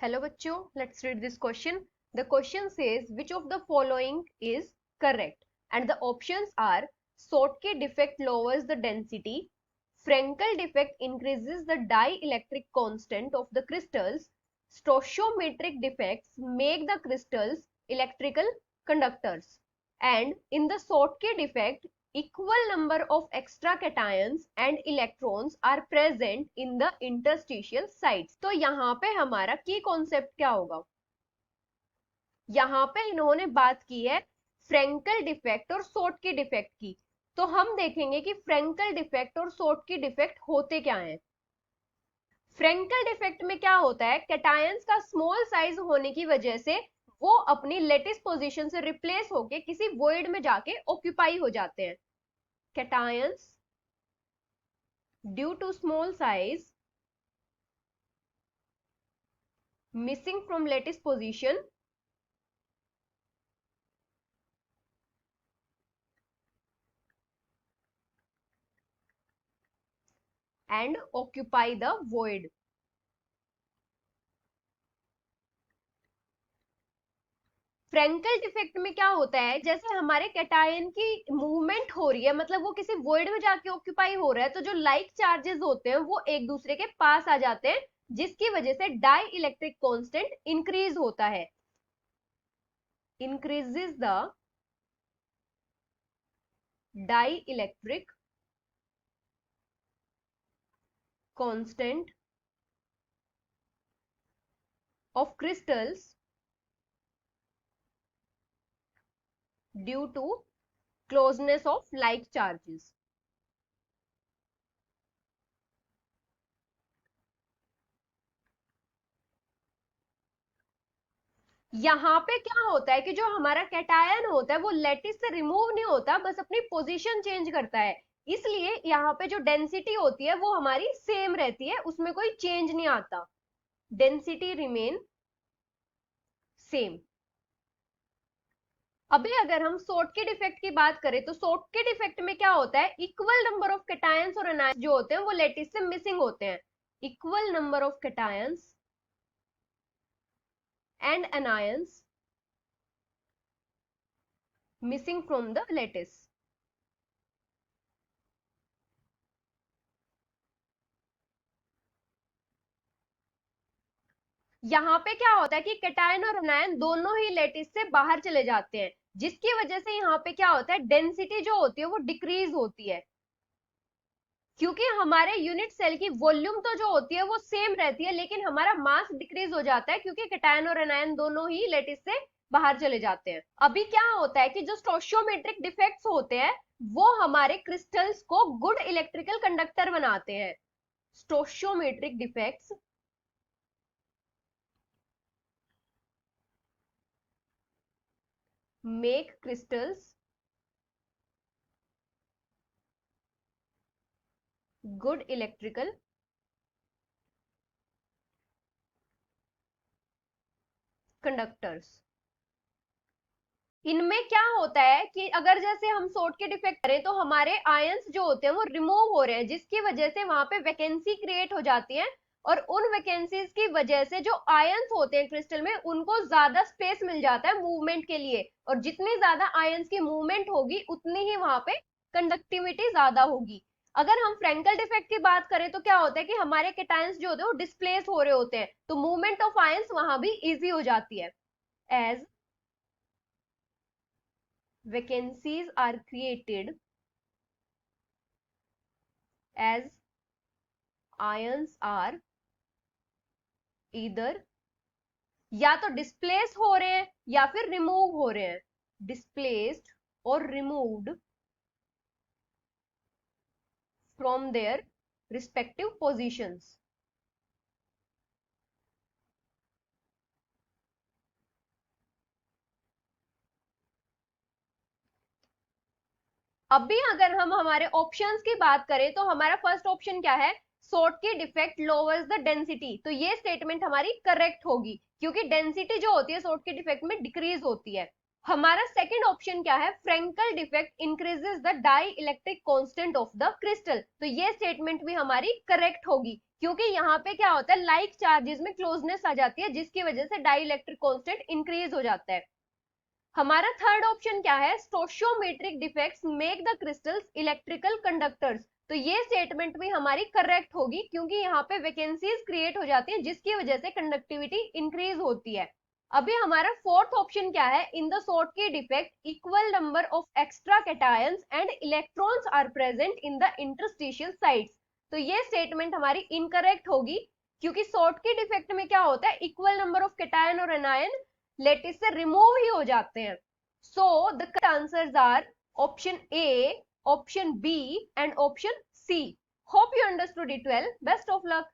Hello बच्चों, let's read this question. The question says which of the following is correct and the options are Schottky defect lowers the density, Frenkel defect increases the dielectric constant of the crystals, stoichiometric defects make the crystals electrical conductors, and in the Schottky defect equal number of extra cations and electrons are present in the interstitial sites. तो यहाँ पे हमारा की concept क्या होगा? यहाँ पे इन्होंने बात की है फ्रेंकल डिफेक्ट और Schottky डिफेक्ट की, तो हम देखेंगे कि फ्रेंकल डिफेक्ट और Schottky डिफेक्ट होते क्या हैं। फ्रेंकल डिफेक्ट में क्या होता है, कैटायंस का स्मॉल साइज होने की वजह से वो अपनी लेटिस पोजीशन से रिप्लेस होके किसी वॉइड में जाके ऑक्यूपाई हो जाते हैं। Cations due to small size missing from lattice position and occupy the void. Frenkel defect में क्या होता है, जैसे हमारे कैटायन की मूवमेंट हो रही है, मतलब वो किसी वॉइड में जाके ऑक्यूपाई हो रहा है, तो जो लाइक चार्जेस होते हैं वो एक दूसरे के पास आ जाते हैं, जिसकी वजह से डाई इलेक्ट्रिक कॉन्स्टेंट इंक्रीज होता है, increases the dielectric constant of crystals due to closeness of like charges. यहाँ पे क्या होता है कि जो हमारा कैटायन होता है वो लेटिस से रिमूव नहीं होता, बस अपनी पोजीशन चेंज करता है, इसलिए यहाँ पे जो डेंसिटी होती है वो हमारी सेम रहती है, उसमें कोई चेंज नहीं आता, डेंसिटी रिमेन सेम। अभी अगर हम Schottky डिफेक्ट की बात करें तो Schottky डिफेक्ट में क्या होता है, इक्वल नंबर ऑफ कैटायंस और एनायंस जो होते हैं वो लेटिस से मिसिंग होते हैं, equal number of cations and anions missing from the lattice. यहाँ पे क्या होता है कि कैटायन और एनायन दोनों ही लेटिस से बाहर चले जाते हैं, जिसकी वजह से यहाँ पे क्या होता है, डेंसिटी जो होती है वो डिक्रीज होती है, क्योंकि हमारे यूनिट सेल की वॉल्यूम तो जो होती है वो सेम रहती है, लेकिन हमारा मास डिक्रीज हो जाता है क्योंकि कैटायन और एनायन दोनों ही लेटिस से बाहर चले जाते हैं। अभी क्या होता है कि जो स्टोशियोमेट्रिक डिफेक्ट्स होते हैं वो हमारे क्रिस्टल्स को गुड इलेक्ट्रिकल कंडक्टर बनाते हैं। Stoichiometric defects make crystals good electrical conductors। इनमें क्या होता है कि अगर जैसे हम Schottky डिफेक्ट करें तो हमारे आयंस जो होते हैं वो रिमूव हो रहे हैं, जिसकी वजह से वहां पे वैकेंसी क्रिएट हो जाती है, और उन वैकेंसीज की वजह से जो आयंस होते हैं क्रिस्टल में उनको ज्यादा स्पेस मिल जाता है मूवमेंट के लिए, और जितनी ज्यादा आयंस की मूवमेंट होगी उतनी ही वहां पे कंडक्टिविटी ज्यादा होगी। अगर हम फ्रेंकल डिफेक्ट की बात करें तो क्या होता है कि हमारे कैटायंस जो होते हैं वो डिस्प्लेस हो रहे होते हैं, तो मूवमेंट ऑफ आयंस वहां भी इजी हो जाती है। As vacancies are created as ions are either या तो डिस्प्लेस हो रहे हैं या फिर रिमूव हो रहे हैं, डिस्प्लेस्ड और removed from their respective positions. अभी अगर हम हमारे ऑप्शंस की बात करें तो हमारा फर्स्ट ऑप्शन क्या है, Schottky defect lowers the density, तो ये स्टेटमेंट हमारी करेक्ट होगी क्योंकि डेंसिटी जो होती है Schottky डिफेक्ट में डिक्रीज होती है। हमारा सेकंड ऑप्शन क्या है, Frenkel defect increases the dielectric constant of the crystal. तो ये स्टेटमेंट भी हमारी करेक्ट होगी, क्योंकि यहाँ पे क्या होता है, लाइक चार्जेस में क्लोजनेस आ जाती है, जिसकी वजह से डाई इलेक्ट्रिक कांस्टेंट इंक्रीज हो जाता है। हमारा थर्ड ऑप्शन क्या है, stoichiometric defects make the crystals electrical conductors. तो ये स्टेटमेंट भी हमारी करेक्ट होगी, क्योंकि यहाँ पे वैकेंसीज क्रिएट हो जाती हैं, जिसकी वजह से कंडक्टिविटी इंक्रीज होती है। अभी हमारा फोर्थ ऑप्शन क्या है, in the Schottky defect equal number of extra cations and electrons are present in the interstitial sites. तो ये स्टेटमेंट हमारी इनकरेक्ट होगी, क्योंकि Schottky डिफेक्ट में क्या होता है, इक्वल नंबर ऑफ कैटायन और एनायन लेटिस से रिमूव ही हो जाते हैं। So the correct answers are option A, option B and option C. Hope you understood it well. Best of luck.